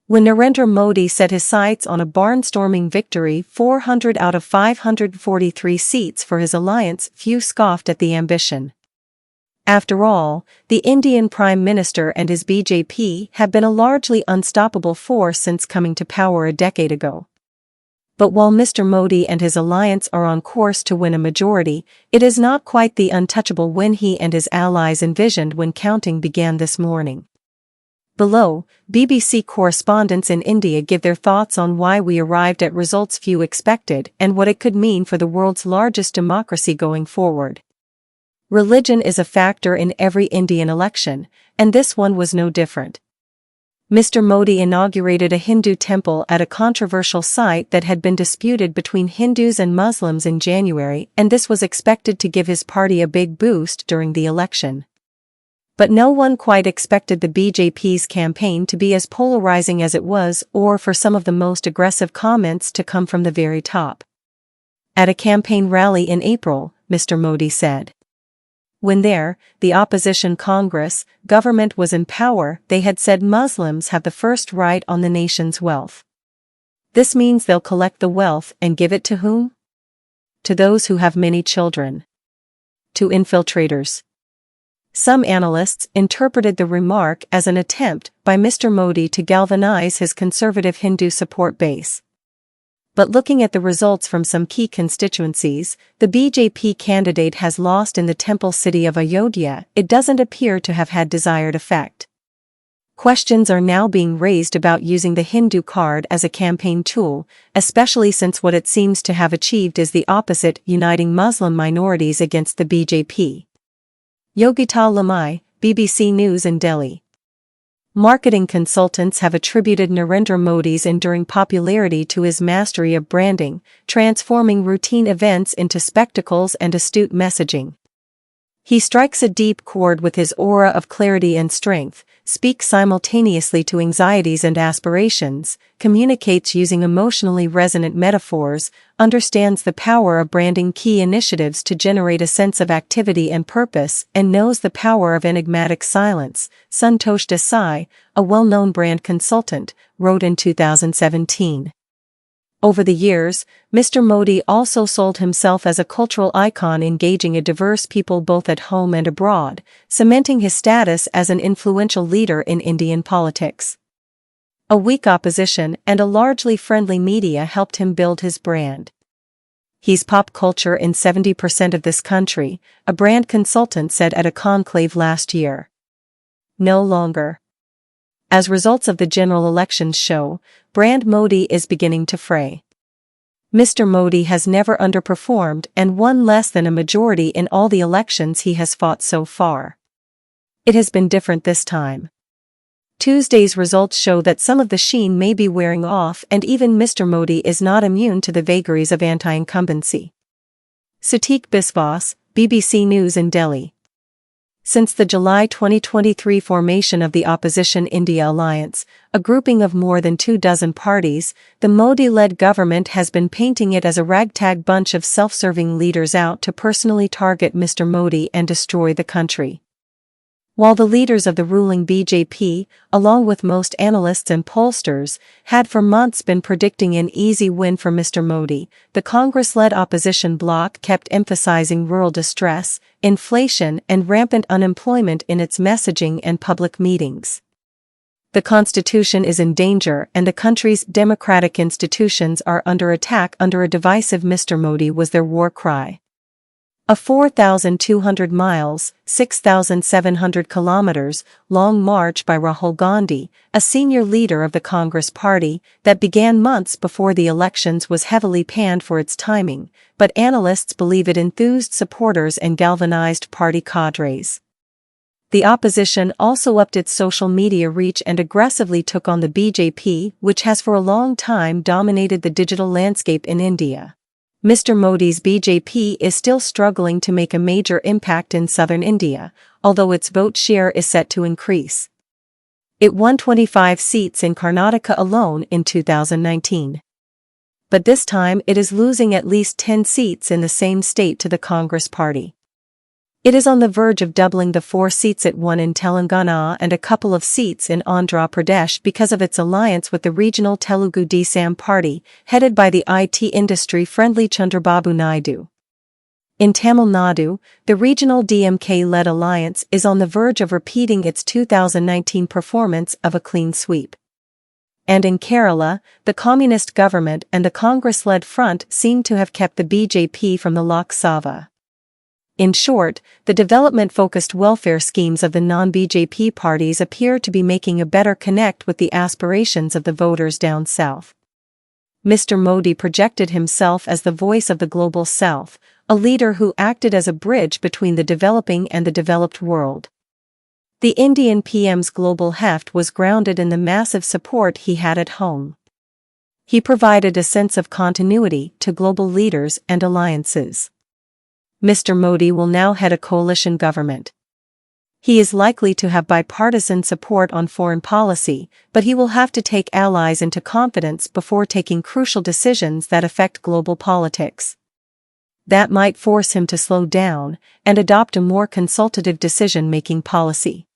When Narendra Modi set his sights on a barnstorming victory, 400 out of 543 seats for his alliance, few scoffed at the ambition. After all, the Indian Prime Minister and his BJP have been a largely unstoppable force since coming to power a decade ago. But while Mr. Modi and his alliance are on course to win a majority, it is not quite the untouchable win he and his allies envisioned when counting began this morning. Below, BBC correspondents in India give their thoughts on why we arrived at results few expected and what it could mean for the world's largest democracy going forward. Religion is a factor in every Indian election, and this one was no different. Mr. Modi inaugurated a Hindu temple at a controversial site that had been disputed between Hindus and Muslims in January, and this was expected to give his party a big boost during the election. But no one quite expected the BJP's campaign to be as polarizing as it was, or for some of the most aggressive comments to come from the very top. At a campaign rally in April, Mr. Modi said, when the opposition Congress government was in power, they had said Muslims have the first right on the nation's wealth. This means they'll collect the wealth and give it to whom? To those who have many children. To infiltrators. Some analysts interpreted the remark as an attempt by Mr. Modi to galvanize his conservative Hindu support base. But looking at the results from some key constituencies, the BJP candidate has lost in the temple city of Ayodhya. It doesn't appear to have had desired effect. Questions are now being raised about using the Hindu card as a campaign tool, especially since what it seems to have achieved is the opposite, uniting Muslim minorities against the BJP. Yogita Lamai, BBC News in Delhi. Marketing consultants have attributed Narendra Modi's enduring popularity to his mastery of branding, transforming routine events into spectacles and astute messaging. He strikes a deep chord with his aura of clarity and strength, speaks simultaneously to anxieties and aspirations, communicates using emotionally resonant metaphors, understands the power of branding key initiatives to generate a sense of activity and purpose, and knows the power of enigmatic silence, Santosh Desai, a well-known brand consultant, wrote in 2017. Over the years, Mr. Modi also sold himself as a cultural icon, engaging a diverse people both at home and abroad, cementing his status as an influential leader in Indian politics. A weak opposition and a largely friendly media helped him build his brand. He's pop culture in 70% of this country, a brand consultant said at a conclave last year. No longer. As results of the general elections show, brand Modi is beginning to fray. Mr. Modi has never underperformed and won less than a majority in all the elections he has fought so far. It has been different this time. Tuesday's results show that some of the sheen may be wearing off, and even Mr. Modi is not immune to the vagaries of anti-incumbency. Sutik Biswas, BBC News in Delhi. Since the July 2023 formation of the opposition India Alliance, a grouping of more than 24 parties, the Modi-led government has been painting it as a ragtag bunch of self-serving leaders out to personally target Mr. Modi and destroy the country. While the leaders of the ruling BJP, along with most analysts and pollsters, had for months been predicting an easy win for Mr. Modi, the Congress-led opposition bloc kept emphasizing rural distress, inflation, and rampant unemployment in its messaging and public meetings. The constitution is in danger and the country's democratic institutions are under attack under a divisive Mr. Modi was their war cry. A 4,200 miles, 6,700 kilometers, long march by Rahul Gandhi, a senior leader of the Congress party, that began months before the elections was heavily panned for its timing, but analysts believe it enthused supporters and galvanized party cadres. The opposition also upped its social media reach and aggressively took on the BJP, which has for a long time dominated the digital landscape in India. Mr. Modi's BJP is still struggling to make a major impact in southern India, although its vote share is set to increase. It won 25 seats in Karnataka alone in 2019. But this time it is losing at least 10 seats in the same state to the Congress party. It is on the verge of doubling the 4 seats it won in Telangana and a couple of seats in Andhra Pradesh because of its alliance with the regional Telugu Desam party, headed by the IT industry-friendly Chandrababu Naidu. In Tamil Nadu, the regional DMK-led alliance is on the verge of repeating its 2019 performance of a clean sweep. And in Kerala, the communist government and the Congress-led front seem to have kept the BJP from the Lok Sabha. In short, the development-focused welfare schemes of the non-BJP parties appear to be making a better connect with the aspirations of the voters down south. Mr. Modi projected himself as the voice of the global south, a leader who acted as a bridge between the developing and the developed world. The Indian PM's global heft was grounded in the massive support he had at home. He provided a sense of continuity to global leaders and alliances. Mr. Modi will now head a coalition government. He is likely to have bipartisan support on foreign policy, but he will have to take allies into confidence before taking crucial decisions that affect global politics. That might force him to slow down and adopt a more consultative decision-making policy.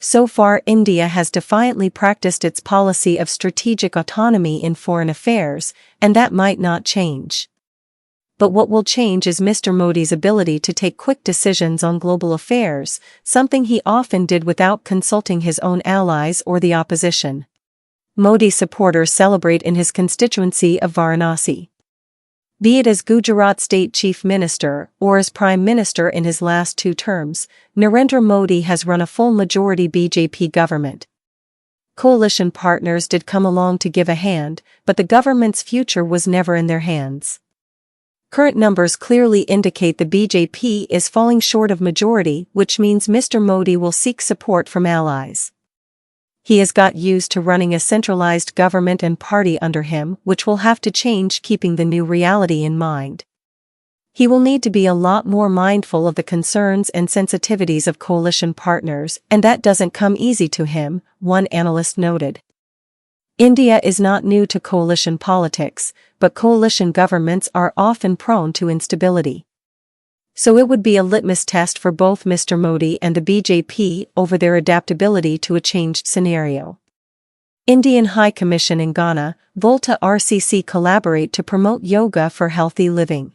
So far, India has defiantly practiced its policy of strategic autonomy in foreign affairs, and that might not change. But what will change is Mr. Modi's ability to take quick decisions on global affairs, something he often did without consulting his own allies or the opposition. Modi supporters celebrate in his constituency of Varanasi. Be it as Gujarat State Chief Minister or as Prime Minister in his last 2 terms, Narendra Modi has run a full majority BJP government. Coalition partners did come along to give a hand, but the government's future was never in their hands. Current numbers clearly indicate the BJP is falling short of majority, which means Mr. Modi will seek support from allies. He has got used to running a centralized government and party under him, which will have to change keeping the new reality in mind. He will need to be a lot more mindful of the concerns and sensitivities of coalition partners, and that doesn't come easy to him, one analyst noted. India is not new to coalition politics, but coalition governments are often prone to instability. So it would be a litmus test for both Mr. Modi and the BJP over their adaptability to a changed scenario. Indian High Commission in Ghana, Volta RCC collaborate to promote yoga for healthy living.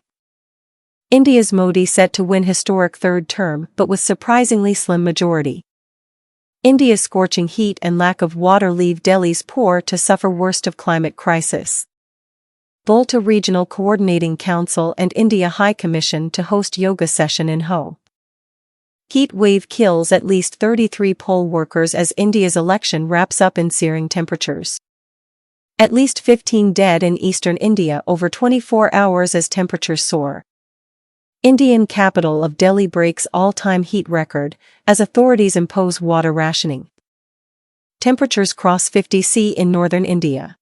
India's Modi set to win historic 3rd term but with surprisingly slim majority. India's scorching heat and lack of water leave Delhi's poor to suffer worst of climate crisis. Volta Regional Coordinating Council and India High Commission to host yoga session in Ho. Heat wave kills at least 33 poll workers as India's election wraps up in searing temperatures. At least 15 dead in eastern India over 24 hours as temperatures soar. Indian capital of Delhi breaks all-time heat record as authorities impose water rationing. Temperatures cross 50°C in northern India.